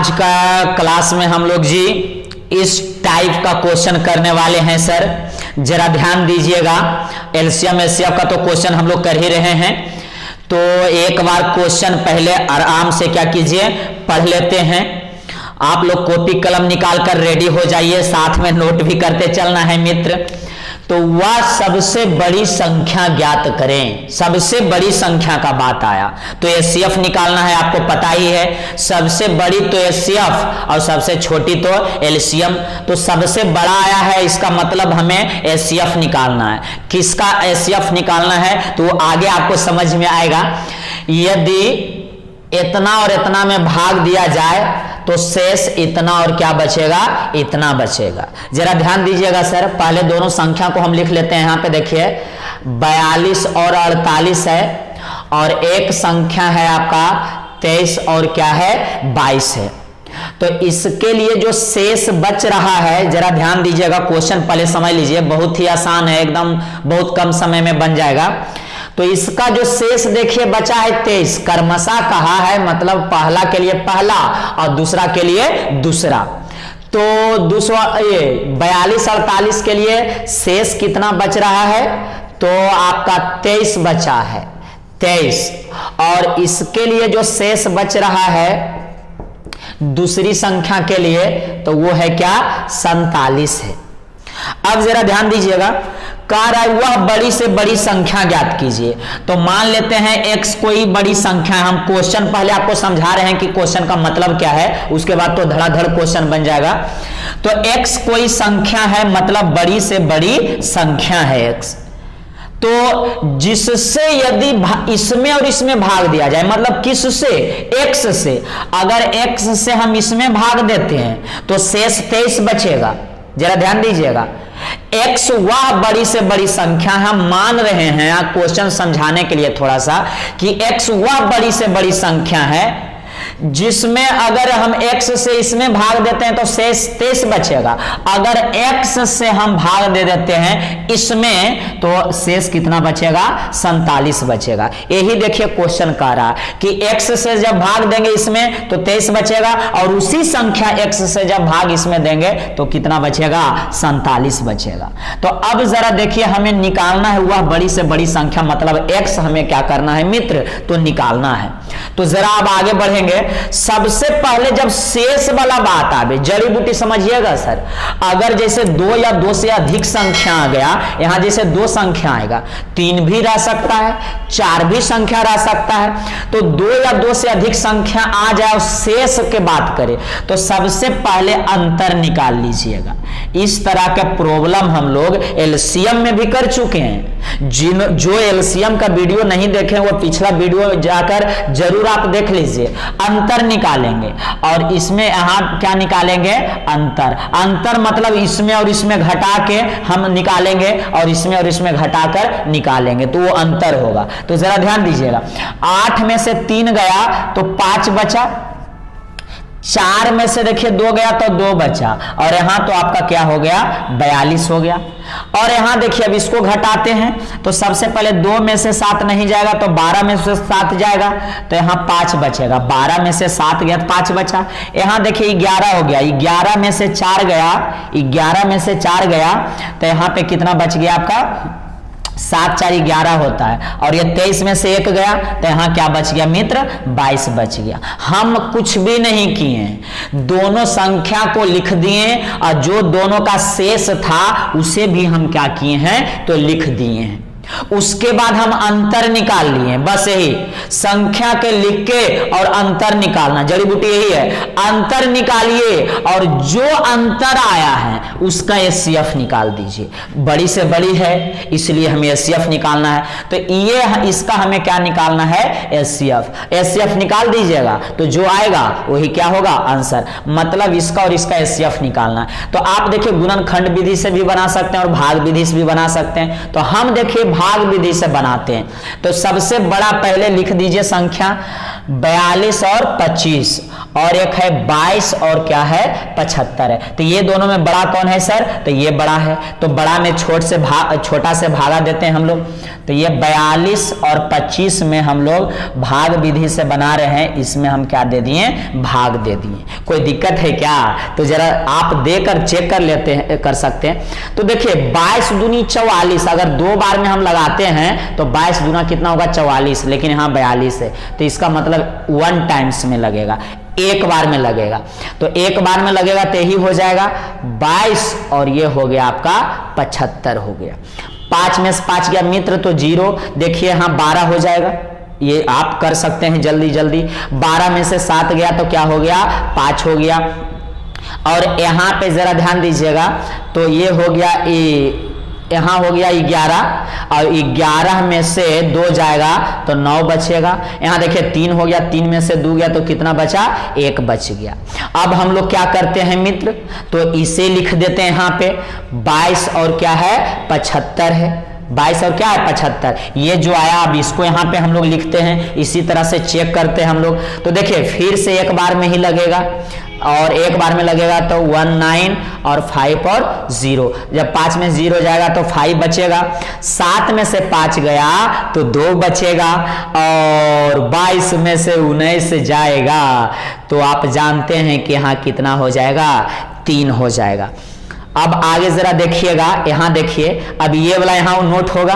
आज का क्लास में हम लोग जी इस टाइप का क्वेश्चन करने वाले हैं सर, जरा ध्यान दीजिएगा। एलसीएम एचसीएफ का तो क्वेश्चन हम लोग कर ही रहे हैं, तो एक बार क्वेश्चन पहले आराम से क्या कीजिए पढ़ लेते हैं। आप लोग कॉपी कलम निकाल कर रेडी हो जाइए, साथ में नोट भी करते चलना है मित्र। तो वह सबसे बड़ी संख्या ज्ञात करें, सबसे बड़ी संख्या का बात आया तो एचसीएफ निकालना है, आपको पता ही है। सबसे बड़ी तो एचसीएफ और सबसे छोटी तो एलसीएम। तो सबसे बड़ा आया है, इसका मतलब हमें एचसीएफ निकालना है। किसका एचसीएफ निकालना है तो आगे आपको समझ में आएगा। यदि इतना और इतना में भाग दिया जाए तो शेष इतना और क्या बचेगा, इतना बचेगा। जरा ध्यान दीजिएगा सर, पहले दोनों संख्या को हम लिख लेते हैं। यहाँ पे देखिए 42 और 48 है, और एक संख्या है आपका 23 और क्या है 22 है। तो इसके लिए जो शेष बच रहा है, जरा ध्यान दीजिएगा, क्वेश्चन पहले समझ लीजिए, बहुत ही आसान है, एकदम बहुत कम समय में बन जाएगा। तो इसका जो शेष देखिए बचा है 23, कर्मशः कहा है, मतलब पहला के लिए पहला और दूसरा के लिए दूसरा। तो दूसरा ये 42 48 के लिए शेष कितना बच रहा है तो आपका 23 बचा है, 23। और इसके लिए जो शेष बच रहा है दूसरी संख्या के लिए तो वो है क्या 47 है। अब जरा ध्यान दीजिएगा, कह रहा है वह बड़ी से बड़ी संख्या ज्ञात कीजिए। तो मान लेते हैं x कोई बड़ी संख्या है। हम क्वेश्चन पहले आपको समझा रहे हैं कि क्वेश्चन का मतलब क्या है, उसके बाद तो धड़ाधड़ क्वेश्चन बन जाएगा। तो x कोई संख्या है, मतलब बड़ी से बड़ी संख्या है x। तो जिससे यदि इसमें और इसमें भाग दिया जाए, मतलब किससे, x से। अगर x से हम इसमें भाग देते हैं तो शेष 23 बचेगा। जरा ध्यान दीजिएगा, x वह बड़ी से बड़ी संख्या हम मान रहे हैं क्वेश्चन समझाने के लिए थोड़ा सा, कि x वह बड़ी से बड़ी संख्या है जिसमें अगर हम x से इसमें भाग देते हैं तो शेष 23 बचेगा। अगर x से हम भाग दे देते हैं इसमें तो शेष कितना बचेगा 47 बचेगा। यही देखिए क्वेश्चन कह रहा है कि x से जब भाग देंगे इसमें तो 23 बचेगा, और उसी संख्या x से जब भाग इसमें देंगे तो कितना बचेगा 47 बचेगा। तो अब जरा देखिए, हमें निकालना है वह बड़ी से बड़ी संख्या, मतलब x हमें क्या करना है मित्र तो निकालना है। तो जरा अब आगे बढ़ेंगे। सबसे पहले जब शेष वाला बात आवे, जड़ी बूटी समझिएगा सर, अगर जैसे 2 या 2 से अधिक संख्या आ गया, यहां जैसे 2 संख्या आएगा, 3 भी रह सकता है, 4 भी संख्या रह सकता है। तो 2 या 2 से अधिक संख्या आ जाए और शेष के बात करें तो सबसे पहले अंतर निकाल लीजिएगा। इस तरह के प्रॉब्लम हम लोग एलसीएम में भी कर चुके हैं। जो एलसीएम का वीडियो नहीं देखे वो पिछला वीडियो जाकर जरूर आप देख लीजिए। अंतर निकालेंगे और इसमें यहां क्या निकालेंगे, अंतर। अंतर मतलब इसमें और इसमें घटा के हम निकालेंगे और इसमें और इसमें घटाकर निकालेंगे, तो वो अंतर होगा। तो जरा ध्यान दीजिएगा, 8 में से 3 गया तो 5 बचा, 4 में से देखिए 2 गया तो 2 बचा, और यहां तो आपका क्या हो गया 42 हो गया। और यहां देखिए अब इसको घटाते हैं तो सबसे पहले 2 में से 7 नहीं जाएगा तो 12 में से 7 जाएगा, तो यहां 5 बचेगा। 12 में से 7 गया तो 5 बचा। यहां देखिए 11 हो गया, 11 में से 4 गया, 11 में से 4 गया तो यहां पे कितना बच गया आपका 7 4 11 होता है, और ये 23 में से 1 गया तो यहां क्या बच गया मित्र 22 बच गया। हम कुछ भी नहीं किए, दोनों संख्या को लिख दिए और जो दोनों का शेष था उसे भी हम क्या किए हैं तो लिख दिए हैं। उसके बाद हम अंतर निकाल लिए, बस यही, संख्या के लिख के और अंतर निकालना, जड़ी बूटी यही है। अंतर निकालिए और जो अंतर आया है उसका एचसीएफ निकाल दीजिए। बड़ी से बड़ी है इसलिए हमें एचसीएफ निकालना है, तो ये इसका हमें क्या निकालना है एचसीएफ। एचसीएफ निकाल दीजिएगा तो जो आएगा वही क्या होगा आंसर, मतलब इसका और इसका एचसीएफ निकालना है। तो आप देखिए गुणनखंड विधि से भी बना सकते हैं और भाग विधि से भी बना सकते हैं। तो हम देखिए भाग विधि से बनाते हैं। तो सबसे बड़ा पहले लिख दीजिए संख्या 42 और 25, और एक है 22 और क्या है 75 है। तो ये दोनों में बड़ा कौन है सर? तो ये बड़ा है, तो बड़ा में छोटा से भागा देते हैं हम लोग। तो ये 42 और 25 में हम लोग भाग विधि से बना रहे हैं, इसमें हम क्या दे दिए? भाग दे दिए। कोई दिक्कत है क्या? तो जरा आप देकर चेक कर सकते हैं। तो देखिए 22 दूनी 44, अगर 2 बार में हम लगाते हैं तो 22 दूना कितना होगा? 44, लेकिन यहाँ 42 है, तो इसका मतलब 1 टाइम्स में लगेगा, एक बार में लगेगा। तो एक बार में लगेगा तो यही हो जाएगा 22 और ये हो गया आपका 75 हो गया। 5 में से 5 गया मित्र तो 0, देखिए यहाँ 12 हो जाएगा, ये आप कर सकते हैं जल्दी जल्दी। 12 में से 7 गया तो क्या हो गया? 5 हो गया। और यहाँ पे जरा ध्यान दीजिएगा, तो ये हो गया, यहाँ हो गया 11 और 11 में से 2 जाएगा तो 9 बचेगा। यहाँ देखिए 3 हो गया, 3 में से 2 गया तो कितना बचा? 1 बच गया। अब हम लोग क्या करते हैं मित्र? तो इसे लिख देते हैं यहाँ पे 22 और क्या है 75 है, 22 और क्या है 75। ये जो आया अब इसको यहाँ पे हम लोग लिखते हैं, इसी तरह से चेक करते हैं हम लोग। तो देखिए फिर से एक बार में ही लगेगा, और एक बार में लगेगा तो 1 9 और 5 और 0, जब 5 में 0 जाएगा तो 5 बचेगा। 7 में से 5 गया तो 2 बचेगा, और 22 में से 19 जाएगा तो आप जानते हैं कि यहाँ कितना हो जाएगा? 3 हो जाएगा। अब आगे जरा देखिएगा, यहाँ देखिए, अब ये वाला यहाँ नोट होगा,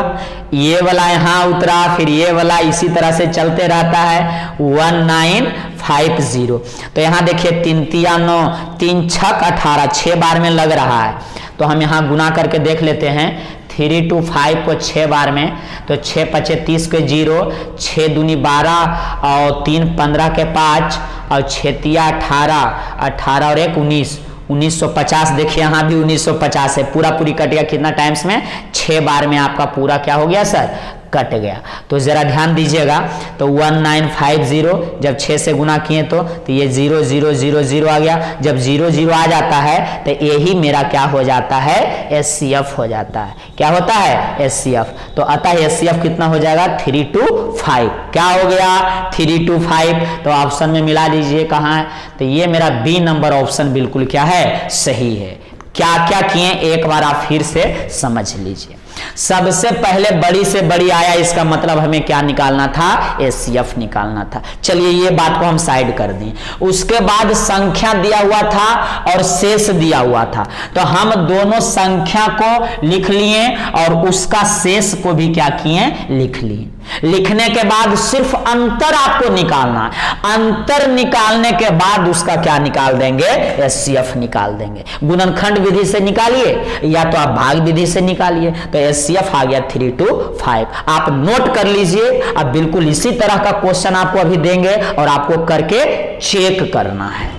ये वाला यहाँ उतरा, फिर ये वाला इसी तरह से चलते रहता है 1950। तो यहाँ देखिए 3 तिया 9, 3 छक 18, 6 बार में लग रहा है। तो हम यहाँ गुना करके देख लेते हैं, 3 2 5 को 6 बार में, तो 6 5 30 के 0, 6 दूनी 12 और 3 15 के 5 और 6 तिया 18, 18 और 1 19, 1950। देखिए यहाँ भी 1950 है, पूरा पूरी कट गया कितना टाइम्स में? 6 बार में आपका पूरा क्या हो गया सर? कट गया। तो जरा ध्यान दीजिएगा, तो 1950 जब 6 से गुना किए तो ये 0 0 0 0 आ गया। जब 0 0 आ जाता है तो यही मेरा क्या हो जाता है? SCF हो जाता है। क्या होता है? SCF। तो अतः SCF कितना हो जाएगा? 325। क्या हो गया? 325। तो ऑप्शन में मिला दीजिए कहाँ है? तो ये मेरा बी नंबर ऑप्शन बिल्कुल क्या है? सही है। क्या क्या किए एक बार आप फिर से समझ लीजिए। सबसे पहले बड़ी से बड़ी आया, इसका मतलब हमें क्या निकालना था? SCF निकालना था। चलिए ये बात को हम साइड कर दें। उसके बाद संख्या दिया हुआ था और शेष दिया हुआ था, तो हम दोनों संख्या को लिख लिए और उसका शेष को भी क्या किए? लिख लिए। लिखने के बाद सिर्फ अंतर आपको निकालना है। अंतर निकालने के बाद उसका क्या निकाल देंगे? SCF निकाल देंगे। गुणनखंड विधि से निकालिए या तो आप भाग विधि से निकालिए। तो SCF आ गया 325। आप नोट कर लीजिए। अब बिल्कुल इसी तरह का क्वेश्चन आपको अभी देंगे और आपको करके चेक करना है।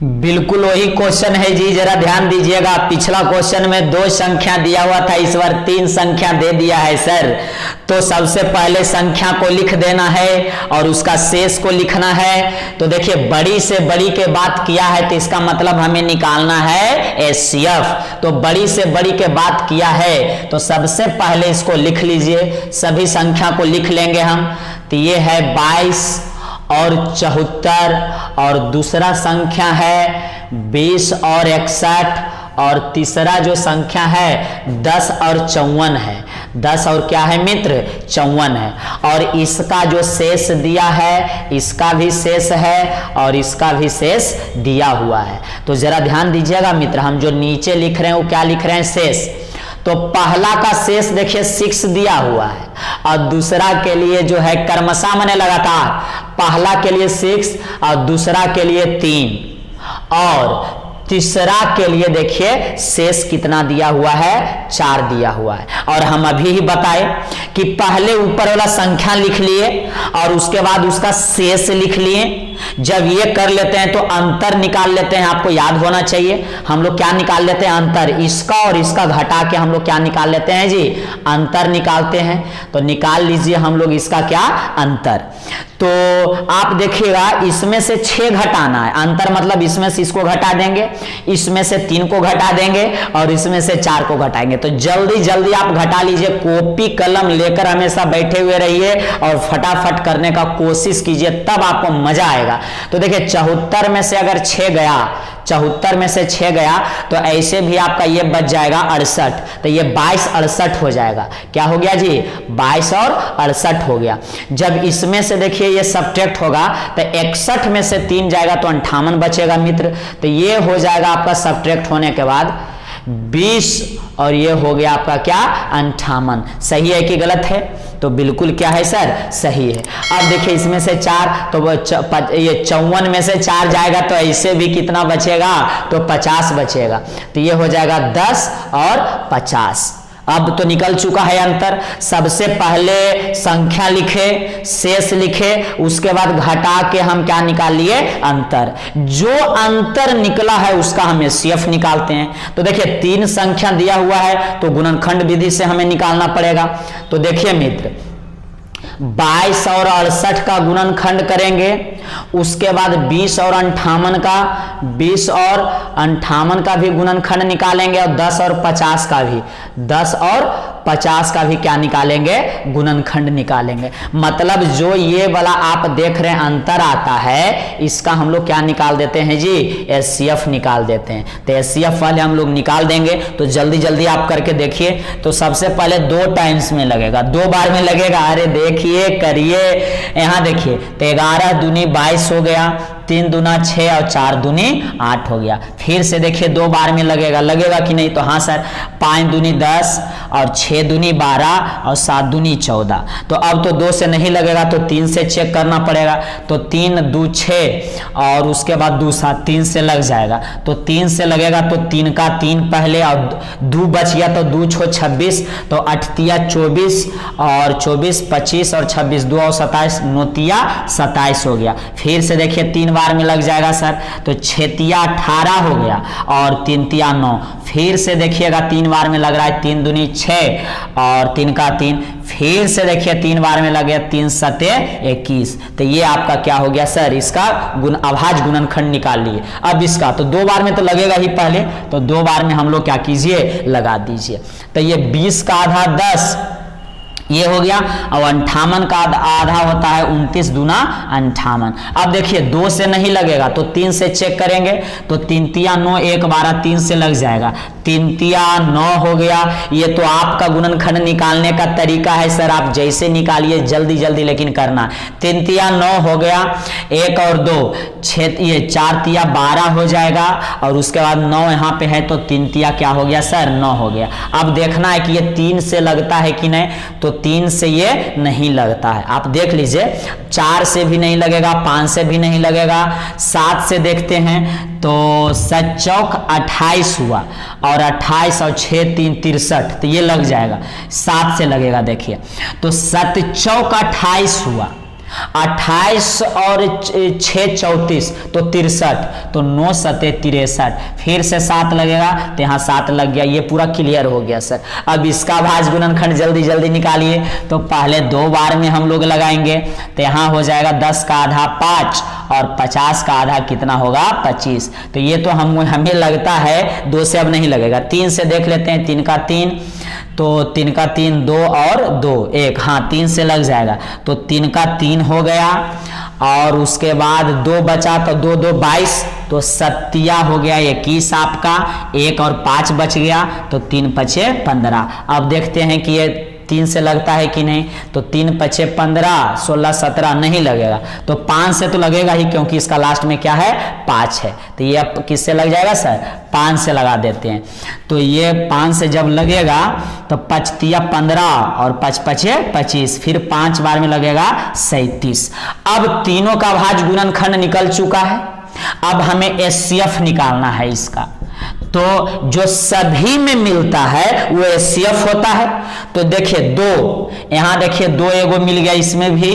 बिल्कुल वही क्वेश्चन है जी, जरा ध्यान दीजिएगा। पिछला क्वेश्चन में 2 संख्या दिया हुआ था, इस बार 3 संख्या दे दिया है सर। तो सबसे पहले संख्या को लिख देना है और उसका शेष को लिखना है। तो देखिए बड़ी से बड़ी के बात किया है तो इसका मतलब हमें निकालना है SCF। तो बड़ी से बड़ी के बात किया है तो सबसे पहले इसको लिख लीजिए। सभी संख्या को लिख लेंगे हम। तो ये है 22 और 74, और दूसरा संख्या है 20 और 61, और तीसरा जो संख्या है 10 और 54 है। 10 और क्या है मित्र? 54 है। और इसका जो शेष दिया है, इसका भी शेष है और इसका भी शेष दिया हुआ है। तो जरा ध्यान दीजिएगा मित्र, हम जो नीचे लिख रहे हैं वो क्या लिख रहे हैं? शेष। तो पहला का शेष देखिए 6 दिया हुआ है, और दूसरा के लिए जो है क्रमशः मैंने लगातार, पहला के लिए 6 और दूसरा के लिए 3, और तीसरा के लिए देखिए शेष कितना दिया हुआ है? 4 दिया हुआ है। और हम अभी ही बताए कि पहले ऊपर वाला संख्या लिख लिए और उसके बाद उसका शेष लिख लिए, जब ये कर लेते हैं तो अंतर निकाल लेते हैं। आपको याद होना चाहिए हम लोग क्या निकाल लेते हैं, अंतर। इसका और इसका घटा के हम लोग क्या निकाल लेते हैं जी, अंतर निकालते हैं। तो निकाल लीजिए हम लोग इसका क्या, अंतर। तो आप देखिएगा इसमें से 6 घटाना है, अंतर मतलब इसमें से इसको घटा देंगे, इसमें से 3 को घटा देंगे और इसमें से 4 को घटाएंगे। तो जल्दी जल्दी आप घटा लीजिए, कॉपी कलम लेकर हमेशा बैठे हुए रहिए और फटाफट करने का कोशिश कीजिए, तब आपको मजा आएगा। तो देखिए 74 में से अगर 6 गया, 74 में से 6 गया तो ऐसे भी आपका ये बच जाएगा 68, तो ये 22 68 हो जाएगा। क्या हो गया जी, 22 और 68 हो गया। जब इसमें से देखिए ये सब्ट्रैक्ट होगा तो 61 में से 3 जाएगा तो 58 बचेगा मित्र। तो ये हो जाएगा आपका सब्ट्रैक्ट होने के बाद 20 और ये हो गया आपका क्या, 58। सही है कि गलत है, तो बिल्कुल क्या है सर, सही है। अब देखिए इसमें से 4 तो ये 54 में से 4 जाएगा तो ऐसे भी कितना बचेगा, तो 50 बचेगा। तो ये हो जाएगा 10 और 50। अब तो निकल चुका है अंतर। सबसे पहले संख्या लिखे, शेष लिखे, उसके बाद घटा के हम क्या निकाल लिए, अंतर। जो अंतर निकला है उसका हम एचसीएफ निकालते हैं। तो देखिए 3 संख्या दिया हुआ है तो गुणनखंड विधि से हमें निकालना पड़ेगा। तो देखिए मित्र 22 और 68 का गुणनखंड करेंगे, उसके बाद 20 और 58 का, 20 और 58 का भी गुणनखंड निकालेंगे और 10 और 50 का भी, 10 और 50 का भी क्या निकालेंगे, गुणनखंड निकालेंगे। मतलब जो ये वाला आप देख रहे हैं अंतर आता है, इसका हम लोग क्या निकाल देते हैं जी, एचसीएफ निकाल देते हैं। तो एचसीएफ वाले हम लोग निकाल देंगे। तो जल्दी जल्दी आप करके देखिए। तो सबसे पहले 2 टाइम्स में लगेगा, 2 बार में लगेगा। अरे देखिए करिए, यहाँ देखिए तो 11 दूनी 22 हो गया, 3 दूना 6 और 4 दूनी 8 हो गया। फिर से देखिए 2 बार में लगेगा, लगेगा कि नहीं, तो हाँ सर। 5 दूनी 10 और 6 दूनी 12 और 7 दूनी 14। तो अब तो 2 से नहीं लगेगा तो 3 से चेक करना पड़ेगा। तो 3 2 6 और उसके बाद 2 7, 3 से लग जाएगा। तो 3 से लगेगा तो 3 का 3 पहले और 2 बच गया तो 2 6 26, तो 8 तिया 24 और 24 25 और 26 2 और 27 9 तिया 27 हो गया। फिर से देखिए 3 बार में लग जाएगा सर। तो 6 तिया 18 हो गया और 3 तिया 9। फिर से देखिएगा 3 बार में लग रहा है, 3 दूनी 6 और 3 का 3। फिर से देखिए 3 बार में लगे, 3 सते 21। तो ये आपका क्या हो गया सर, इसका अभाज्य गुणनखंड निकाल लिए। अब इसका तो 2 बार में तो लगेगा ही पहले, तो 2 बार में हम लोग क्या कीजिए, लगा दीजिए। तो ये 20 का आधा 10 ये हो गया और 58 का आधा होता है 29 दूना 58। अब देखिए 2 से नहीं लगेगा तो 3 से चेक करेंगे। तो 3 तिया 9 1 12 3 से लग जाएगा, 3 तिया 9 हो गया। ये तो आपका गुणनखंड निकालने का तरीका है सर, आप जैसे निकालिए जल्दी जल्दी लेकिन करना। 3 तिया 9 हो गया, 1 और 2 6, ये 4 तिया 12 हो जाएगा और उसके बाद 9 यहाँ पे है तो 3 तिया क्या हो गया सर, 9 हो गया। अब देखना है कि ये 3 से लगता है कि नहीं, तो 3 से ये नहीं लगता है। आप देख लीजिए 4 से भी नहीं लगेगा, 5 से भी नहीं लगेगा, 7 से देखते हैं तो 7 चौक 28 हुआ और 28 और 6 3 63, तो ये लग जाएगा। 7 से लगेगा देखिए, तो 7 चौक 28 हुआ, 28 और 6 34 तो 63, तो 9 सते 63। फिर से 7 लगेगा तो यहाँ 7 लग गया। ये पूरा क्लियर हो गया सर। अब इसका अभाज्य गुणनखंड जल्दी जल्दी निकालिए। तो पहले 2 बार में हम लोग लगाएंगे, तो यहाँ हो जाएगा 10 का आधा 5 और 50 का आधा कितना होगा 25। तो ये तो हमें लगता है 2 से अब नहीं लगेगा। 3 से देख लेते हैं, 3 का 3 तो 3 का 3 2 और 2 1, हाँ 3 से लग जाएगा। तो 3 का 3 हो गया और उसके बाद 2 बचा तो 2 2 22, तो 7 हो गया 21 आपका, 1 और 5 बच गया तो 3 पचे 15। अब देखते हैं कि ये 3 से लगता है कि नहीं, तो 3 पचे 15 16 17 नहीं लगेगा। तो 5 से तो लगेगा ही क्योंकि इसका लास्ट में क्या है 5 है। तो ये अब किससे लग जाएगा सर, 5 से लगा देते हैं। तो ये 5 से जब लगेगा तो 5 तिया 15 और 5 पचे 25, फिर 5 बार में लगेगा 37। अब तीनों का अभाज्य गुणनखंड निकल चुका है। अब हमें एचसीएफ निकालना है इसका। तो जो सभी में मिलता है वो एचसीएफ होता है। तो देखिए 2, यहाँ देखिए 2 एगो मिल गया, इसमें भी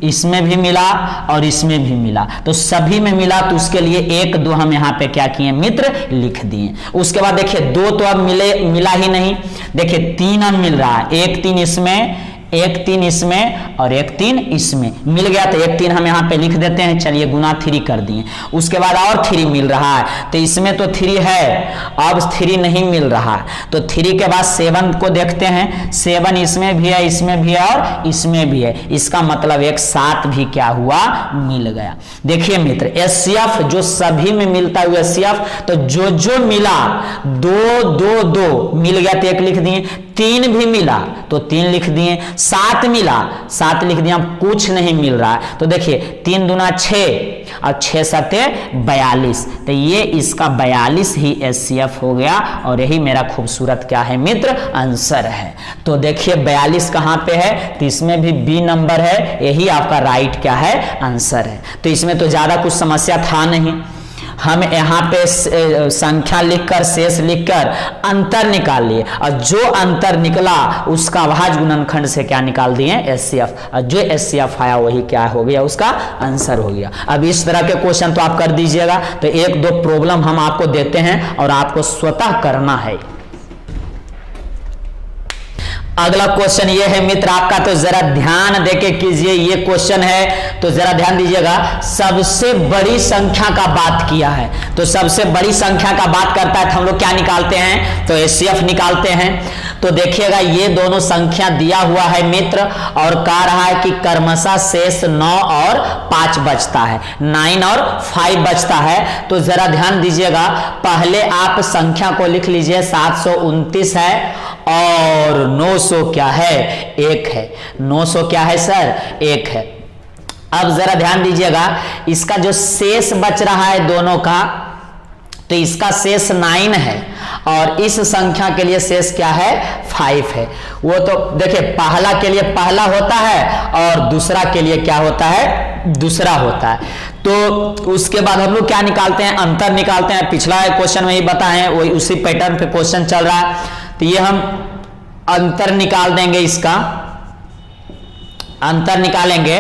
इसमें भी मिला और इसमें भी मिला, तो सभी में मिला, तो उसके लिए 1 2 हम यहाँ पे क्या किए मित्र लिख दिए। उसके बाद देखिए 2 तो अब मिला ही नहीं, देखिए 3 अब मिल रहा है, 1 3 इसमें, 1 3 इसमें और 1 3 इसमें मिल गया, तो 1 3 हम यहाँ पे लिख देते हैं। चलिए गुना 3 कर दिए। उसके बाद और 3 मिल रहा है, तो इसमें तो 3 है, अब 3 नहीं मिल रहा है, तो 3 के बाद 7 को देखते हैं, 7 इसमें भी है, इसमें भी है और इसमें भी है, इसका मतलब एक 7 भी क्या हुआ मिल गया। देखिए मित्र एचसीएफ जो सभी में मिलता है एचसीएफ, तो जो जो मिला 2 2 2 मिल गया तो 1 लिख दिए, 3 भी मिला तो 3 लिख दिए, 7 मिला 7 लिख दिया, कुछ नहीं मिल रहा है, तो देखिए 3 दूना 6 और 6 सते 42, तो ये इसका 42 ही एचसीएफ हो गया, और यही मेरा खूबसूरत क्या है मित्र आंसर है। तो देखिए 42 कहाँ पे है, तो इसमें भी बी नंबर है, यही आपका राइट क्या है आंसर है। तो इसमें तो ज्यादा कुछ समस्या था नहीं, हम यहाँ पे संख्या लिखकर शेष लिखकर अंतर निकाल लिए, और जो अंतर निकला उसका अभाज्य गुणनखंड से क्या निकाल दिए एचसीएफ, और जो एचसीएफ आया वही क्या हो गया उसका आंसर हो गया। अब इस तरह के क्वेश्चन तो आप कर दीजिएगा, तो 1 2 प्रॉब्लम हम आपको देते हैं और आपको स्वतः करना है। अगला क्वेश्चन ये है मित्र आपका, तो जरा ध्यान देके कीजिए, ये क्वेश्चन है तो जरा ध्यान दीजिएगा। सबसे बड़ी संख्या का बात किया है, तो सबसे बड़ी संख्या का बात करता है तो हम लोग क्या निकालते हैं, तो एचसीएफ निकालते हैं। तो देखिएगा ये दोनों संख्या दिया हुआ है मित्र, और कह रहा है कि क्रमशः शेष 9 और 5 बचता है, 9 और 5 बचता है। तो जरा ध्यान दीजिएगा, पहले आप संख्या को लिख लीजिए, 729 है और 900 क्या है 1 है, 900 क्या है सर 1 है। अब जरा ध्यान दीजिएगा, इसका जो शेष बच रहा है दोनों का, तो इसका शेष 9 है और इस संख्या के लिए शेष क्या है 5 है। वो तो देखिए पहला के लिए पहला होता है और दूसरा के लिए क्या होता है दूसरा होता है। तो उसके बाद हम लोग क्या निकालते हैं, अंतर निकालते हैं। पिछला क्वेश्चन में ही बताएं, वही उसी पैटर्न पे क्वेश्चन चल रहा है, तो ये हम अंतर निकाल देंगे, इसका अंतर निकालेंगे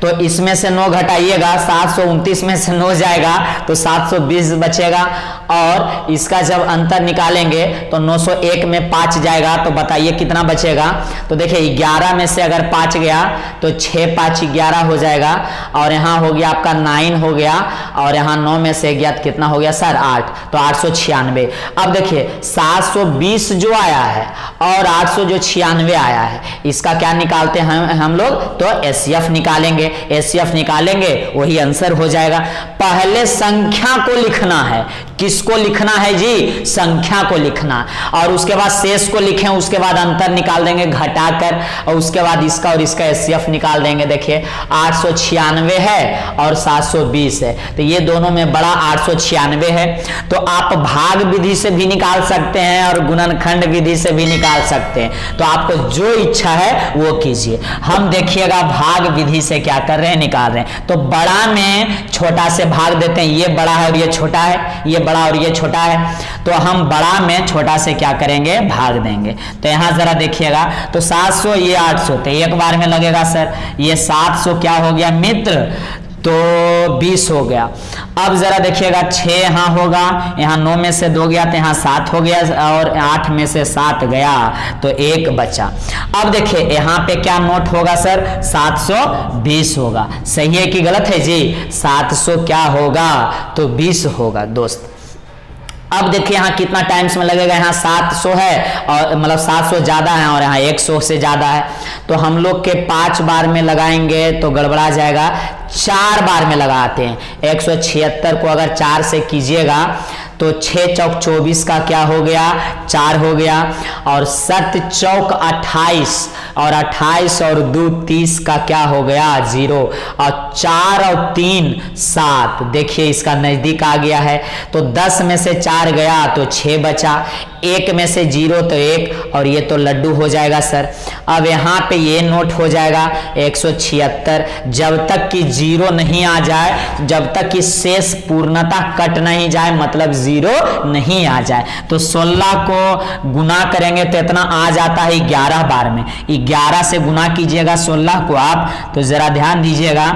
तो इसमें से 9 घटाइएगा, 729 में से 9 जाएगा तो 720 बचेगा, और इसका जब अंतर निकालेंगे तो 901 में 5 जाएगा, तो बताइए कितना बचेगा। तो देखिए 11 में से अगर 5 गया तो 6 5 11 हो जाएगा, और यहाँ हो गया आपका 9 हो गया, और यहाँ 9 में से गया तो कितना हो गया सर 8, तो 896। अब देखिए 720 जो आया है और 800 जो 96 आया है, इसका क्या निकालते हैं हम लोग, तो एचसीएफ निकालेंगे। एचसीएफ निकालेंगे वही आंसर हो जाएगा। पहले संख्या को लिखना है, किसको लिखना है जी, संख्या को लिखना, और उसके बाद शेष को लिखें, उसके बाद अंतर निकाल देंगे घटाकर, और उसके बाद इसका और इसका एचसीएफ निकाल देंगे। देखिए 896 है और 720 है, तो ये दोनों में बड़ा 896 है। तो आप भाग विधि से भी निकाल सकते हैं और गुणनखंड विधि से भी निकाल सकते हैं, तो आपको जो इच्छा है वो कीजिए। हम देखिएगा भाग विधि से क्या कर रहे हैं, निकाल रहे हैं। तो बड़ा में छोटा से भाग देते हैं, ये बड़ा है और ये छोटा है, ये बड़ा और ये छोटा है, तो हम बड़ा में छोटा से क्या करेंगे भाग देंगे। तो यहां जरा देखिएगा, तो 700 ये 800, तो एक बार में लगेगा सर, ये 700 क्या हो गया मित्र, तो 20 हो गया। अब जरा देखिएगा 6 यहाँ होगा, यहाँ 9 में से 2 गया तो यहाँ 7 हो गया, और 8 में से 7 गया तो 1 बचा। अब देखिए यहाँ पे क्या नोट होगा सर, 720 होगा। सही है कि गलत है जी, 700 क्या होगा तो 20 होगा दोस्त। अब देखिए यहाँ कितना टाइम्स में लगेगा, यहाँ 700 है और मतलब 700 ज्यादा है और यहाँ 100 से ज्यादा है, तो हम लोग के 5 बार में लगाएंगे तो गड़बड़ा जाएगा, 4 बार में लगाते हैं। 176 को अगर 4 से कीजिएगा तो 6 चौक 24 का क्या हो गया 4 हो गया, और 7 चौक 28 और 28 और 2 30 का क्या हो गया 0, और 4 और 3 7। देखिए इसका नजदीक आ गया है, तो 10 में से 4 गया तो 6 बचा, 1 में से 0 तो 1, और ये तो लड्डू हो जाएगा सर। अब यहाँ पे ये नोट हो जाएगा 176, जब तक कि 0 नहीं आ जाए, जब तक कि शेष पूर्णतः कट नहीं जाए, मतलब जीरो नहीं आ जाए। तो 16 को गुना करेंगे तो इतना आ जाता है 11 बार में, 11 से गुना कीजिएगा 16 को आप, तो जरा ध्यान दीजिएगा,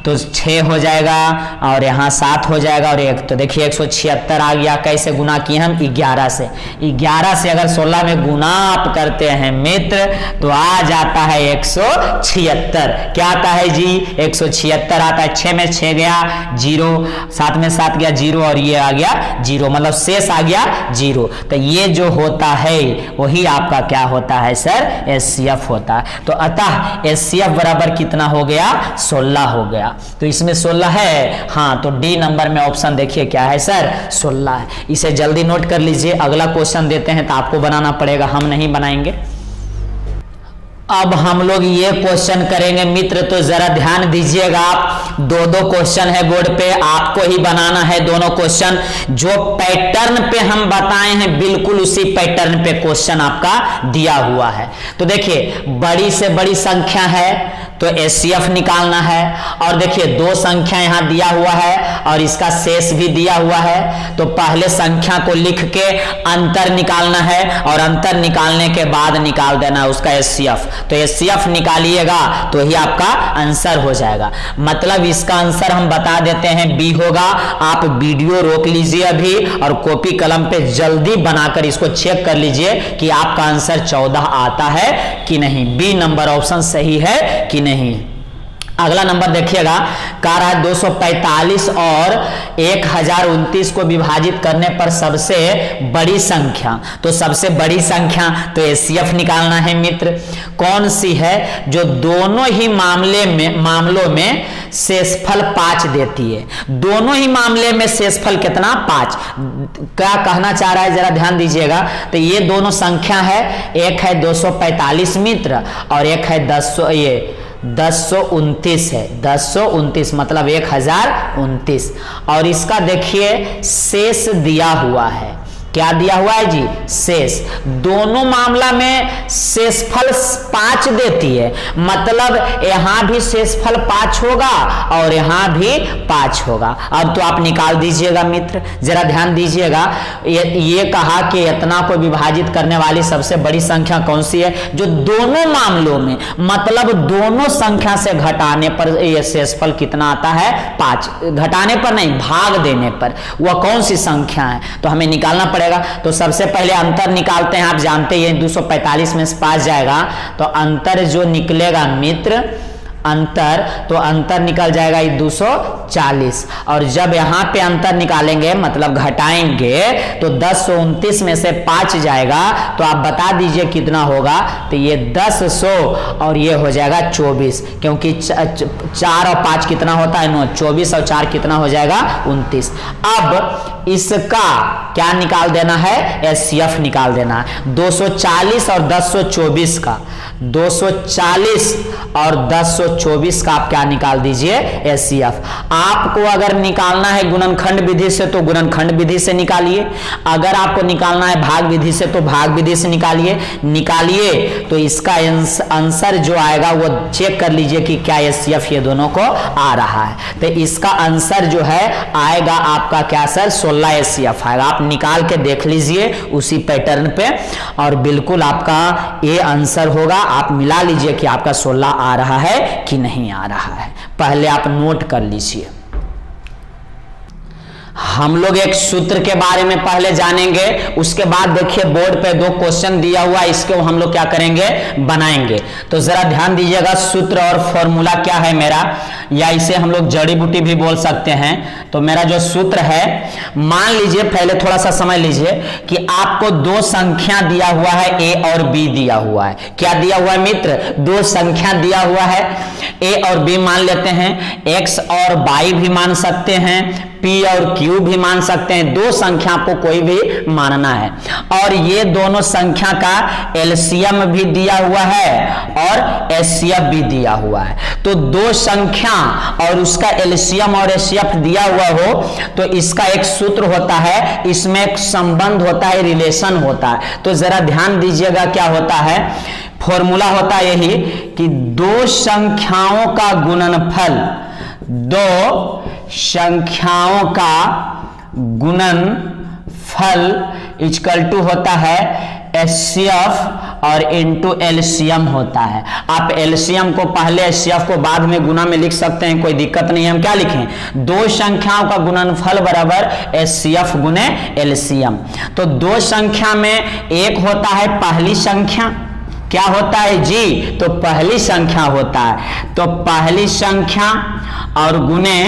तो 6 हो जाएगा और यहाँ 7 हो जाएगा और 1, तो देखिए 176 आ गया। कैसे गुना किए हम? 11 से। 11 से अगर 16 में गुना आप करते हैं मित्र तो आ जाता है 176। क्या आता है जी? 176 आता है। 6 में 6 गया 0, 7 में 7 गया 0 और ये आ गया 0, मतलब शेष आ गया 0। तो ये जो होता है वही आपका क्या होता है सर? एचसीएफ होता है। तो अतः एचसीएफ बराबर कितना हो गया? 16 हो गया। तो इसमें 16 है, हाँ, तो डी नंबर में ऑप्शन देखिए क्या है सर? 16 है। इसे जल्दी नोट कर लीजिए, अगला क्वेश्चन देते हैं तो आपको बनाना पड़ेगा, हम नहीं बनाएंगे। अब हम लोग ये क्वेश्चन करेंगे मित्र, तो जरा ध्यान दीजिएगा आप, दो क्वेश्चन है बोर्ड पे, आपको ही बनाना है दोनों क्वेश्चन। जो पैटर्न पे हम बताए हैं बिल्कुल उसी पैटर्न पे क्वेश्चन आपका दिया हुआ है। तो देखिए बड़ी से बड़ी संख्या है तो एचसीएफ निकालना है, और देखिए 2 संख्या यहां दिया हुआ है और इसका शेष भी दिया हुआ है। तो पहले संख्या को लिख के अंतर निकालना है और अंतर निकालने के बाद निकाल देना है उसका एचसीएफ। तो एचसीएफ निकालिएगा तो ही आपका आंसर हो जाएगा। मतलब इसका आंसर हम बता देते हैं बी होगा। आप वीडियो रोक लीजिए अभी और कॉपी कलम पे जल्दी बनाकर इसको चेक कर लीजिए कि आपका आंसर 14 आता है कि नहीं, बी नंबर ऑप्शन सही है कि नहीं। अगला नंबर देखिएगा, कह रहा है 245 और 1029 को विभाजित करने पर सबसे बड़ी संख्या। तो सबसे बड़ी संख्या तो एचसीएफ निकालना है मित्र। कौन सी है? जो दोनों ही मामलों में शेषफल 5 देती है। दोनों ही मामले में शेषफल कितना? 5। क्या कहना चाह रहा है जरा ध्यान दीजिएगा। तो ये दोनों संख्या है, एक है 245 मित्र और एक है 1029 है। 1029 मतलब 1029, और इसका देखिए शेष दिया हुआ है। क्या दिया हुआ है जी? शेष। दोनों मामला में शेषफल 5 देती है, मतलब यहां भी शेषफल 5 होगा और यहां भी 5 होगा। अब तो आप निकाल दीजिएगा मित्र, जरा ध्यान दीजिएगा। ये कहा कि इतना को विभाजित करने वाली सबसे बड़ी संख्या कौन सी है? जो दोनों मामलों में, मतलब दोनों संख्या से घटाने पर यह शेषफल कितना आता है? 5। घटाने पर नहीं, भाग देने पर। वह कौन सी संख्या है? तो हमें निकालना पड़ेगा। तो सबसे पहले अंतर निकालते हैं। आप जानते हैं 245 में से 5 जाएगा तो अंतर जो निकलेगा मित्र, तो अंतर निकल जाएगा 240, और जब यहां पे अंतर निकालेंगे मतलब घटाएंगे तो 1029 में से 5 जाएगा तो आप बता दीजिए कितना होगा। तो ये 1000 और ये हो जाएगा 24, क्योंकि 4 और 5 कितना होता है? 9। 24 और 4 कितना हो जाएगा? 29। अब इसका क्या निकाल देना है? एचसीएफ निकाल देना है। 240 और 1024 का, 240 और 1024 का आप क्या निकाल दीजिए? एचसीएफ। आपको अगर निकालना है गुणनखंड विधि से तो गुणनखंड विधि से निकालिए, अगर आपको निकालना है भाग विधि से तो भाग विधि से निकालिए। तो इसका आंसर जो आएगा वो चेक कर लीजिए कि क्या एचसीएफ ये दोनों को आ रहा है। तो इसका आंसर जो है आएगा आपका क्या सर? 16 एचसीएफ आएगा। आप निकाल के देख लीजिए उसी पैटर्न पे और बिल्कुल आपका ये आंसर होगा। आप मिला लीजिए कि आपका 16 आ रहा है कि नहीं आ रहा है। पहले आप नोट कर लीजिए। हम लोग एक सूत्र के बारे में पहले जानेंगे, उसके बाद देखिए बोर्ड पे 2 क्वेश्चन दिया हुआ है, इसको हम लोग क्या करेंगे? बनाएंगे। तो जरा ध्यान दीजिएगा, सूत्र और फॉर्मूला क्या है मेरा, या इसे हम लोग जड़ी बूटी भी बोल सकते हैं। तो मेरा जो सूत्र है, मान लीजिए, पहले थोड़ा सा समझ लीजिए कि आपको 2 संख्या दिया हुआ है, ए और बी दिया हुआ है। क्या दिया हुआ है मित्र? 2 संख्या दिया हुआ है, ए और बी मान लेते हैं, एक्स और वाई भी मान सकते हैं, पी और क्यू भी मान सकते हैं। 2 संख्या को कोई भी मानना है, और ये दोनों संख्या का एलसीएम भी दिया हुआ है और एचसीएफ भी दिया हुआ है। तो 2 संख्या और उसका एलसीएम और एचसीएफ दिया हुआ हो तो इसका एक सूत्र होता है, इसमें एक संबंध होता है, रिलेशन होता है। तो जरा ध्यान दीजिएगा क्या होता है। फॉर्मूला होता है यही कि 2 संख्याओं का गुणनफल, 2 संख्याओं का गुणनफल गुणनफल इक्वल टू होता है HCF और इनटू एलसीएम होता है। आप एलसीएम को पहले HCF को बाद में गुना में लिख सकते हैं, कोई दिक्कत नहीं है। हम क्या लिखें, दो संख्याओं का गुणनफल बराबर HCF गुने एलसीएम। तो दो संख्या में एक होता है पहली संख्या, क्या होता है जी, तो पहली संख्या होता है, तो पहली संख्या और गुने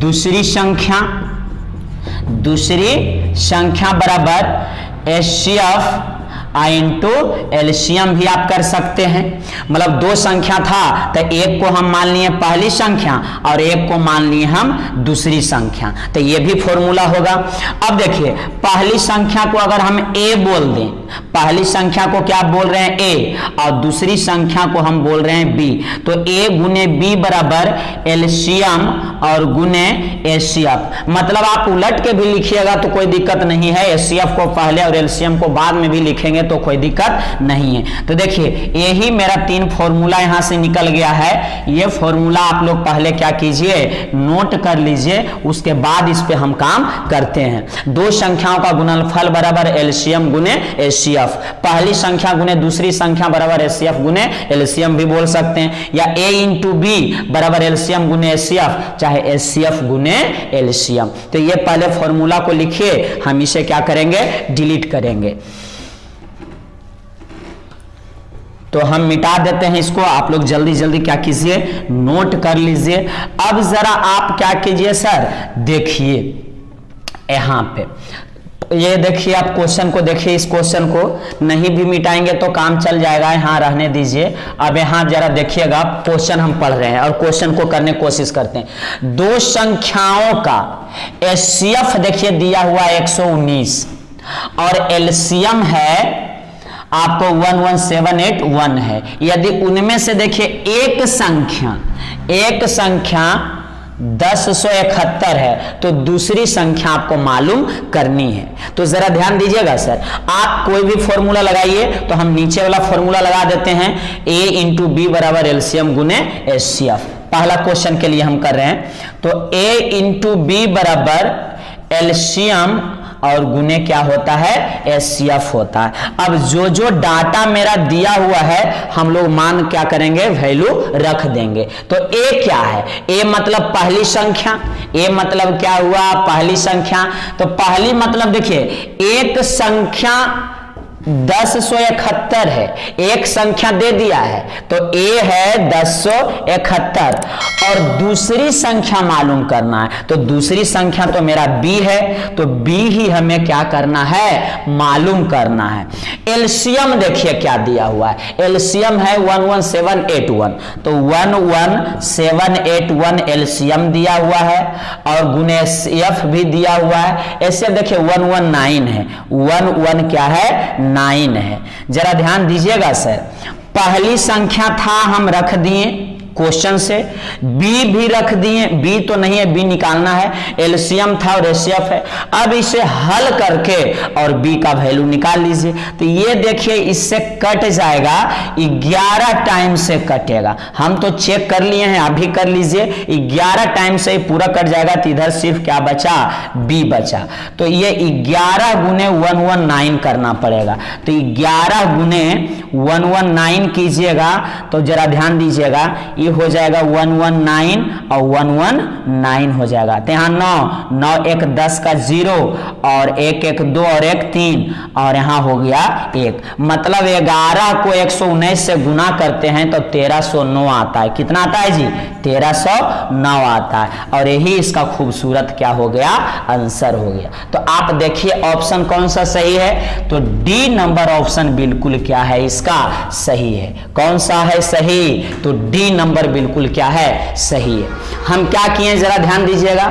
दूसरी संख्या, दूसरी संख्या बराबर HCF इंटू एलसीएम भी आप कर सकते हैं। मतलब दो संख्या था तो एक को हम मान लिए पहली संख्या और एक को मान लिए हम दूसरी संख्या, तो ये भी फॉर्मूला होगा। अब देखिए पहली संख्या को अगर हम a बोल दें, पहली संख्या को क्या बोल रहे हैं a और दूसरी संख्या को हम बोल रहे हैं b, तो a गुने b बराबर एलसीएम और गुने HCF। मतलब आप उलट के भी लिखिएगा तो कोई दिक्कत नहीं है, HCF को पहले और एलसीएम को बाद में भी लिखेंगे तो कोई दिक्कत नहीं है। तो देखिए यही मेरा तीन फॉर्मूला यहां से निकल गया है। ये फॉर्मूला आप लोग पहले क्या कीजिए, नोट कर लीजिए, उसके बाद इस पे हम काम करते हैं। दो संख्याओं का गुणनफल बराबर एलसीएम गुने HCF, पहली संख्या गुने दूसरी संख्या बराबर HCF गुने एलसीएम भी बोल सकते हैं, या a इंटू बी बराबर एलसीएम गुने HCF, चाहे HCF गुने एलसीएम। तो ये पहले फॉर्मूला को लिखिए, हम इसे क्या करेंगे, डिलीट करेंगे। तो हम मिटा देते हैं इसको, आप लोग जल्दी जल्दी क्या कीजिए, नोट कर लीजिए। अब जरा आप क्या कीजिए सर, देखिए यहां पे ये देखिए, आप क्वेश्चन को देखिए, इस क्वेश्चन को नहीं भी मिटाएंगे तो काम चल जाएगा, यहाँ रहने दीजिए। अब यहाँ जरा देखिएगा, क्वेश्चन हम पढ़ रहे हैं और क्वेश्चन को करने की कोशिश करते हैं। दो संख्याओं का HCF देखिए दिया हुआ 119 और एलसीएम है आपको 11781 है। यदि उनमें से देखिए एक संख्या 1071 है तो दूसरी संख्या आपको मालूम करनी है। तो जरा ध्यान दीजिएगा सर, आप कोई भी फॉर्मूला लगाइए, तो हम नीचे वाला फॉर्मूला लगा देते हैं, a इंटू बी बराबर एलसीएम गुने HCF। पहला क्वेश्चन के लिए हम कर रहे हैं, तो a इंटू बी बराबर एलसीएम और गुने क्या होता है, HCF होता है। अब जो जो डाटा मेरा दिया हुआ है हम लोग मान क्या करेंगे, वैल्यू रख देंगे। तो a क्या है, a मतलब पहली संख्या, a मतलब क्या हुआ, पहली संख्या। तो पहली मतलब देखिए एक संख्या 1071 है, एक संख्या दे दिया है तो a है 1071 और दूसरी संख्या मालूम करना है, तो दूसरी संख्या तो मेरा b है, तो b ही हमें क्या करना है, मालूम करना है। एलसीएम देखिए क्या दिया हुआ है, एलसीएम है 11781, तो 11781 एलसीएम दिया हुआ है और गुने HCF भी दिया हुआ है। ऐसे देखिए 119 है, 11 क्या है, 9 है। जरा ध्यान दीजिएगा सर, पहली संख्या था हम रख दिए क्वेश्चन से, b भी रख दिए, b तो नहीं है, b निकालना है, एलसीएम था और HCF है। अब इसे हल करके और b का वैल्यू निकाल लीजिए, तो ये देखिए इससे कट जाएगा, 11 टाइम से कटेगा। हम तो चेक कर लिए हैं, आप भी कर लीजिए, 11 टाइम से ही पूरा कट जाएगा, तो इधर सिर्फ क्या बचा, b बचा। तो ये 11 गुने 119 करना पड़ेगा, तो 11 गुने 119 कीजिएगा तो जरा ध्यान दीजिएगा, हो जाएगा 119 और 119 हो जाएगा। तो यहाँ 9 1 10 का 0 और 1 1 2 और 1 3 और यहाँ हो गया 1, मतलब 11 को 119 से गुना करते हैं तो 1309 आता है। कितना आता है जी, 1309 आता है, और यही इसका खूबसूरत क्या हो गया, आंसर हो गया। तो आप देखिए ऑप्शन कौन सा सही है, तो डी नंबर ऑप्शन बिल्कुल क्या है, इसका सही है। कौन सा है सही, तो डी नंबर बिल्कुल क्या है, सही है। हम क्या किए जरा ध्यान दीजिएगा,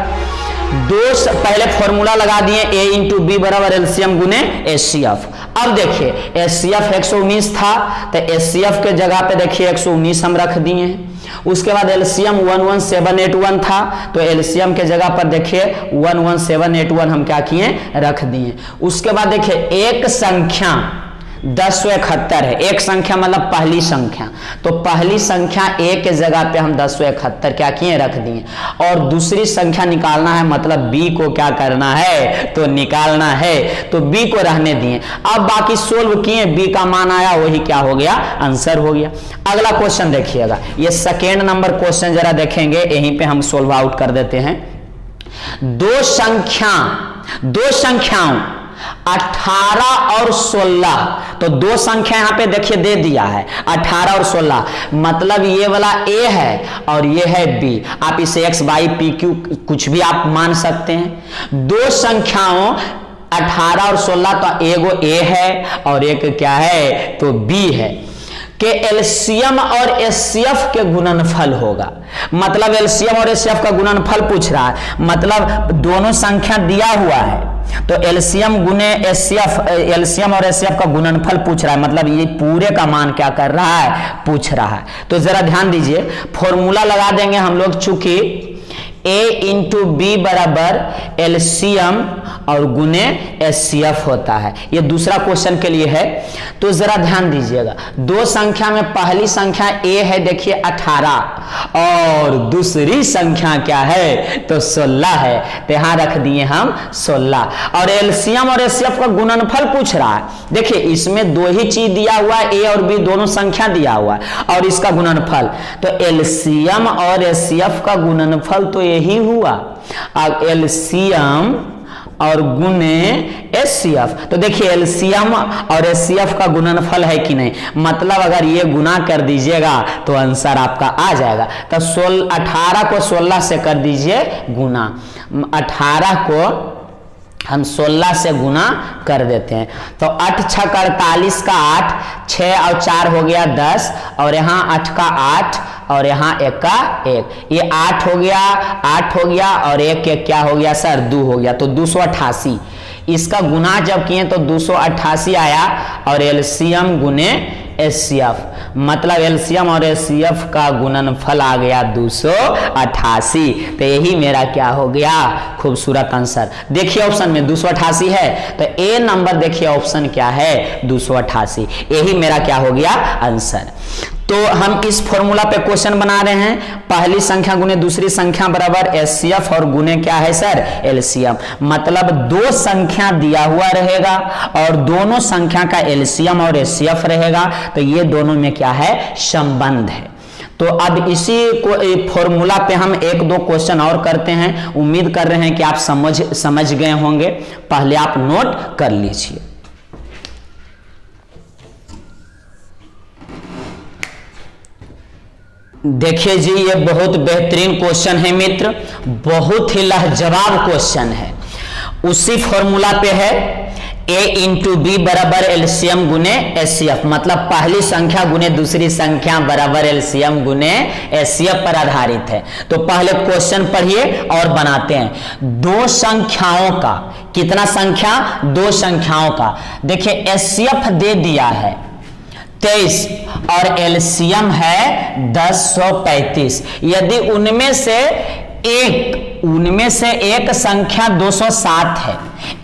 पहले फॉर्मूला लगा दिए, a इंटू बी बराबर एलसीएम गुने HCF। अब देखिए HCF 119 था तो HCF के जगह पे देखिए 119 हम रख दिए हैं। उसके बाद एलसीएम 11781 था तो एलसीएम के जगह पर देखिए 11781 हम क्या किए, रख दिए। उसके बाद देखिए एक संख्या 1071 है। एक संख्या मतलब पहली संख्या, तो पहली संख्या ए के जगह पे हम 1071 क्या किए, रख दिए। और दूसरी संख्या निकालना है, मतलब बी को क्या करना है, तो निकालना है, तो बी को रहने दिए। अब बाकी सोल्व किए, बी का मान आया, वही क्या हो गया, आंसर हो गया। अगला क्वेश्चन देखिएगा, ये सेकेंड नंबर क्वेश्चन जरा देखेंगे, यहीं पे हम सोल्व आउट कर देते हैं। दो संख्याओं 18 और 16, तो दो संख्या यहां पे देखिए दे दिया है 18 और 16, मतलब ये वाला ए है और ये है बी। आप इसे एक्स वाई पी क्यू कुछ भी आप मान सकते हैं। दो संख्याओं 18 और 16, तो एगो ए है और एक क्या है, तो बी है, के एलसीएम और एचसीएफ के गुणनफल होगा। मतलब एलसीएम और एचसीएफ का गुणनफल पूछ रहा है, मतलब दोनों संख्या दिया हुआ है, तो एलसीएम गुने एचसीएफ, एलसीएम और एचसीएफ का गुणनफल पूछ रहा है, मतलब ये पूरे का मान क्या कर रहा है, पूछ रहा है। तो जरा ध्यान दीजिए, फॉर्मूला लगा देंगे हम लोग, चूंकि ए इंटू बी बराबर एलसीएम और गुने एचसीएफ होता है। ये दूसरा क्वेश्चन के लिए है, तो जरा ध्यान दीजिएगा। दो संख्या में पहली संख्या ए है, देखिए 18, और दूसरी संख्या क्या है, तो 16 है, तो यहां रख दिए हम 16। और एलसीएम और एचसीएफ का गुणनफल पूछ रहा है। देखिए इसमें दो ही चीज दिया हुआ है, ए और बी दोनों संख्या दिया हुआ है, और इसका गुणनफल, तो एलसीएम और एचसीएफ का गुणनफल तो यही हुआ। अब एलसीएम और गुने एचसीएफ, तो देखिए एलसीएम और एचसीएफ का गुणनफल है कि नहीं, मतलब अगर ये गुना कर दीजिएगा तो आंसर आपका आ जाएगा। तो 18 को 16 से कर दीजिए गुना, 18 को हम 16 से गुना कर देते हैं, तो 8 6 48 का 8, 6 और 4 हो गया 10, और यहाँ 8 का 8 और यहाँ 1 का 1, ये 8 हो गया, 8 हो गया, और 1 1 क्या हो गया सर, 2 हो गया, तो 288। इसका गुना जब किए तो 288 आया, और एलसीएम गुने एचसीएफ, मतलब एलसीएम और एचसीएफ का गुणनफल आ गया 288। तो यही मेरा क्या हो गया, खूबसूरत आंसर। देखिए ऑप्शन में 288 है, तो ए नंबर देखिए ऑप्शन क्या है, 288, यही मेरा क्या हो गया, आंसर। तो हम इस फॉर्मूला पे क्वेश्चन बना रहे हैं, पहली संख्या गुने दूसरी संख्या बराबर एचसीएफ और गुने क्या है सर, एलसीएम, मतलब दो संख्या दिया हुआ रहेगा और दोनों संख्या का एलसीएम और एचसीएफ रहेगा, तो ये दोनों में क्या है, संबंध है। तो अब इसी को फॉर्मूला पे हम एक दो क्वेश्चन और करते हैं, उम्मीद कर रहे हैं कि आप समझ गए होंगे, पहले आप नोट कर लीजिए। देखिए जी, ये बहुत बेहतरीन क्वेश्चन है मित्र, बहुत ही लाजवाब क्वेश्चन है। उसी फॉर्मूला पे है, ए इंटू बी बराबर एलसीएम गुने एचसीएफ, मतलब पहली संख्या गुने दूसरी संख्या बराबर एलसीएम गुने एचसीएफ पर आधारित है। तो पहले क्वेश्चन पढ़िए और बनाते हैं। दो संख्याओं का, कितना संख्या, दो संख्याओं का, देखिए एचसीएफ दे दिया है 23 और एलसीएम है 1035। यदि उनमें से एक संख्या 207 है,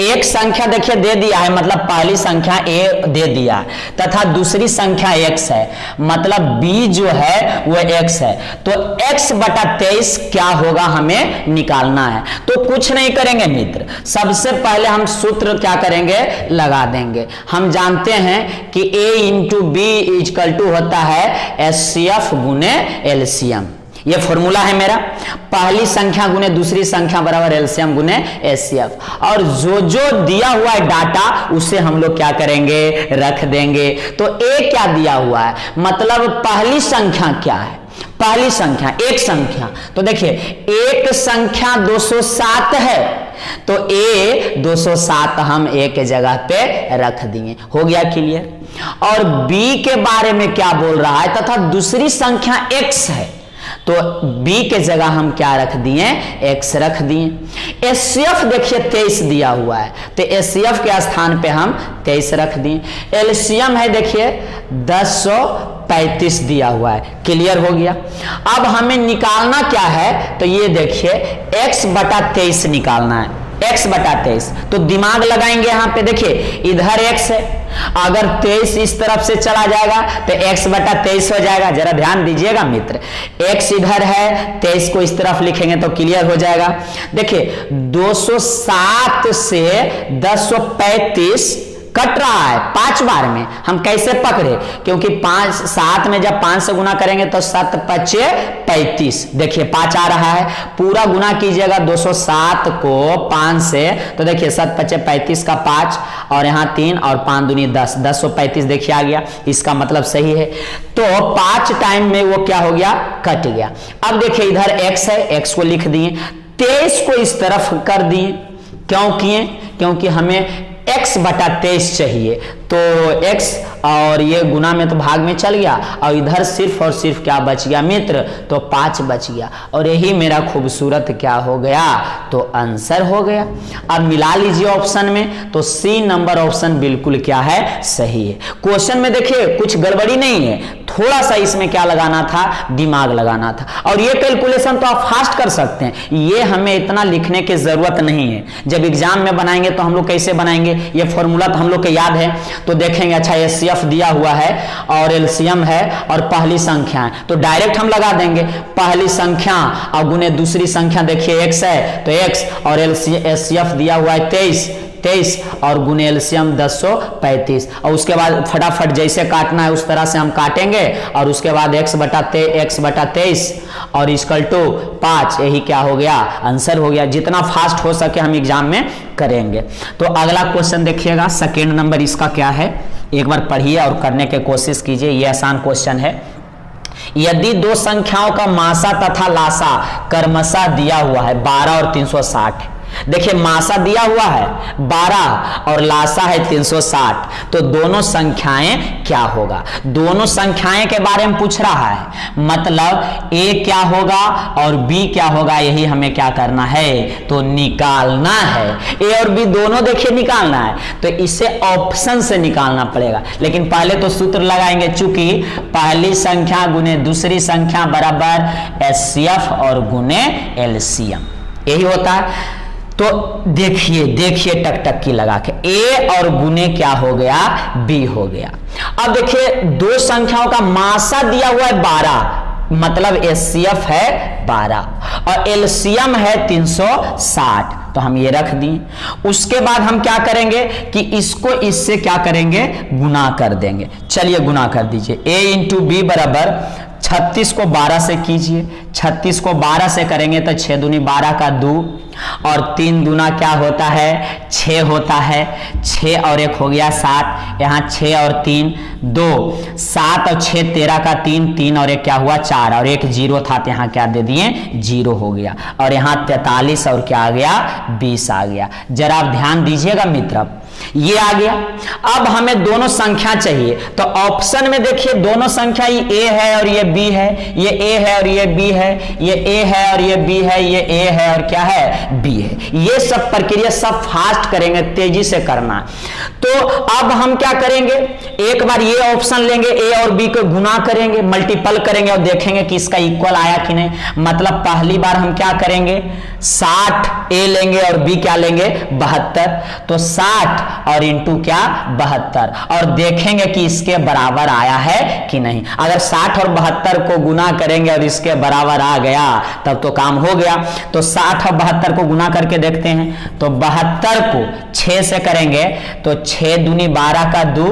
एक संख्या देखिए दे दिया है, मतलब पहली संख्या ए दे दिया तथा दूसरी संख्या x है, मतलब b जो है वो x है, तो x बटा 23 क्या होगा हमें निकालना है। तो कुछ नहीं करेंगे मित्र, सबसे पहले हम सूत्र क्या करेंगे, लगा देंगे। हम जानते हैं कि a into B equal to होता है एचसीएफ गुने एलसीएम, ये फॉर्मूला है मेरा, पहली संख्या गुने दूसरी संख्या बराबर एलसीएम गुने एचसीएफ, और जो जो दिया हुआ है डाटा उसे हम लोग क्या करेंगे, रख देंगे। तो ए क्या दिया हुआ है, मतलब पहली संख्या क्या है, पहली संख्या एक संख्या, तो देखिए एक संख्या 207 है, तो ए 207 हम ए के जगह पे रख दिए, हो गया क्लियर। और बी के बारे में क्या बोल रहा है, तथा दूसरी संख्या x है, तो b के जगह हम क्या रख दिए, x रख दिए। एचसीएफ देखिए 23 दिया हुआ है, तो एचसीएफ के स्थान पे हम 23 रख दिए। एलसीएम है देखिए 1035 दिया हुआ है, क्लियर हो गया। अब हमें निकालना क्या है, तो ये देखिए x बटा 23 निकालना है, x बटा 23। तो दिमाग लगाएंगे यहाँ पे, देखिए इधर x है, अगर 23 इस तरफ से चला जाएगा तो x बटा 23 हो जाएगा। जरा ध्यान दीजिएगा मित्र, x इधर है, 23 को इस तरफ लिखेंगे तो क्लियर हो जाएगा। देखिए 207 से 1035 कट रहा है 5 बार में, हम कैसे पकड़े, क्योंकि 7 में जब 5 से गुना करेंगे तो 7 5 35, देखिए 5 आ रहा है, पूरा गुना कीजिएगा 207 को 5 से, तो देखिए 7 5 35 का 5 और यहाँ 3 और 5 दूनी 10, 1035 देखिए आ गया, इसका मतलब सही है। तो 5 टाइम में वो क्या हो गया, कट गया। अब देखिए इधर x है, x को लिख दिए, 23 को इस तरफ कर दिए, क्यों किए, क्योंकि हमें x बटा 23 चाहिए, तो x और ये गुना में तो भाग में चल गया और इधर सिर्फ और सिर्फ क्या बच गया मित्र, तो 5 बच गया और यही मेरा खूबसूरत क्या हो गया, तो आंसर हो गया। अब मिला लीजिए ऑप्शन में, तो सी नंबर ऑप्शन बिल्कुल क्या है, सही है। क्वेश्चन में देखिए कुछ गड़बड़ी नहीं है, थोड़ा सा इसमें क्या लगाना था, दिमाग लगाना था। और ये कैलकुलेशन तो आप फास्ट कर सकते हैं, ये हमें इतना लिखने की जरूरत नहीं है। जब एग्जाम में बनाएंगे तो हम लोग कैसे बनाएंगे, ये फॉर्मूला तो हम लोग के याद है, तो देखेंगे अच्छा एचसीएफ दिया हुआ है और एलसीएम है और पहली संख्या है, तो डायरेक्ट हम लगा देंगे पहली संख्या और गुने दूसरी संख्या, देखिए x है तो x और एचसीएफ दिया हुआ है 23 और गुने एलसीएम 1035, और उसके बाद फटाफट जैसे काटना है उस तरह से हम काटेंगे और उसके बाद x बटा 23 और इक्वल टू 5, यही क्या हो गया, आंसर हो गया। जितना फास्ट हो सके हम एग्जाम में करेंगे। तो अगला क्वेश्चन देखिएगा, सेकेंड नंबर इसका क्या है, एक बार पढ़िए और करने की कोशिश कीजिए, ये आसान क्वेश्चन है। यदि दो संख्याओं का मासा तथा लासा क्रमशः दिया हुआ है 12 और 360, देखिए मासा दिया हुआ है 12 और लासा है 360, तो दोनों संख्याएं क्या होगा, दोनों संख्याएं के बारे में पूछ रहा है, मतलब a क्या होगा और b क्या होगा, यही हमें क्या करना है, तो निकालना है। a और b दोनों देखिए निकालना है, तो इसे ऑप्शन से निकालना पड़ेगा, लेकिन पहले तो सूत्र लगाएंगे, चूंकि पहली संख्या गुने दूसरी संख्या बराबर एचसीएफ और गुने एलसीएम, यही होता है। तो देखिए टक टक की लगा के a और गुने क्या हो गया, b हो गया। अब देखिए दो संख्याओं का मासा दिया हुआ है 12, मतलब एचसीएफ है 12 और एलसीएम है 360, तो हम ये रख दिए। उसके बाद हम क्या करेंगे कि इसको इससे क्या करेंगे, गुना कर देंगे। चलिए गुना कर दीजिए, a इंटू बी बराबर 36 को 12 से कीजिए, 36 को 12 से करेंगे तो 6 दूनी 12 का 2 और 3 दूना क्या होता है, 6 होता है, 6 और 1 हो गया 7, यहाँ 6 और 3 2, 7 और 6 13 का 3, 3 और 1 क्या हुआ 4 और 1 0 था तो यहाँ क्या दे दिए 0 हो गया, और यहाँ 43 और क्या आ गया 20 आ गया। जरा आप ध्यान दीजिएगा मित्र, ये आ गया। अब हमें दोनों संख्या चाहिए, तो ऑप्शन में देखिए दोनों संख्या, ये a है और ये b है, ये a है और ये b है, ये a है और ये b है, ये a है और क्या है b है। ये सब प्रक्रिया सब फास्ट करेंगे, तेजी से करना। तो अब हम क्या करेंगे, एक बार ये ऑप्शन लेंगे, a और b को गुना करेंगे, मल्टीपल करेंगे और देखेंगे कि इसका इक्वल आया कि नहीं। मतलब पहली बार हम क्या करेंगे, 60 a लेंगे और b क्या लेंगे 72, तो 60 और इंटू क्या 72, और देखेंगे कि इसके बराबर आया है कि नहीं। अगर 60 और 72 को गुना करेंगे और इसके बराबर आ गया तब तो काम हो गया। तो 60 और 72 को गुना करके देखते हैं, तो 72 को 6 से करेंगे तो 6 दूनी 12 का 2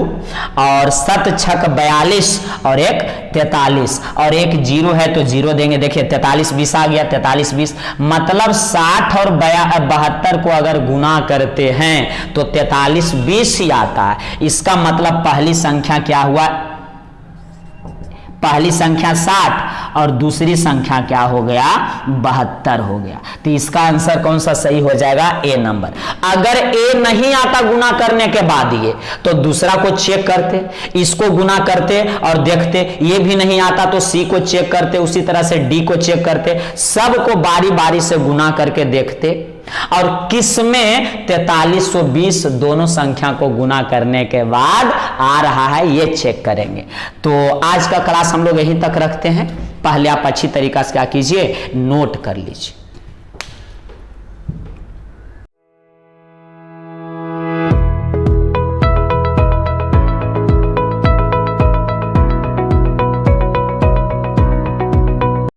और 7 छक 42 और 1 43 और 1 0 है तो 0 देंगे। देखिए 43 20 आ गया, 43 20, मतलब 60 और 72 को अगर गुना करते हैं तो 43 20 ही आता है। इसका मतलब पहली संख्या क्या हुआ, पहली संख्या 60 और दूसरी संख्या क्या हो गया 72 हो गया। तो इसका आंसर कौन सा सही हो जाएगा, ए नंबर। अगर ए नहीं आता गुना करने के बाद ये, तो दूसरा को चेक करते, इसको गुना करते और देखते, ये भी नहीं आता तो सी को चेक करते, उसी तरह से डी को चेक करते, सबको बारी बारी से गुना करके देखते और किसमें 4320 दोनों संख्या को गुना करने के बाद आ रहा है ये चेक करेंगे। तो आज का क्लास हम लोग यहीं तक रखते हैं। पहले आप अच्छी तरीका से क्या कीजिए, नोट कर लीजिए।